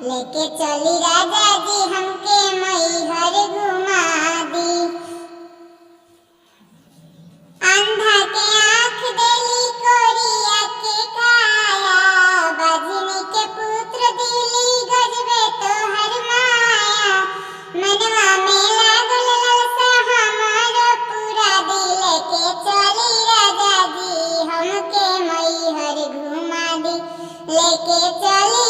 लेके चली राजा जी हमके मैहर घुमा दी। अंधा के आँख देली कोरिया के काया, बजनी के पुत्र दिली गजबे तोहर माया। मनवा में लागल ललसा हमारो पूरा दी, लेके चली राजा जी हमके मैहर घुमा दी। लेके चली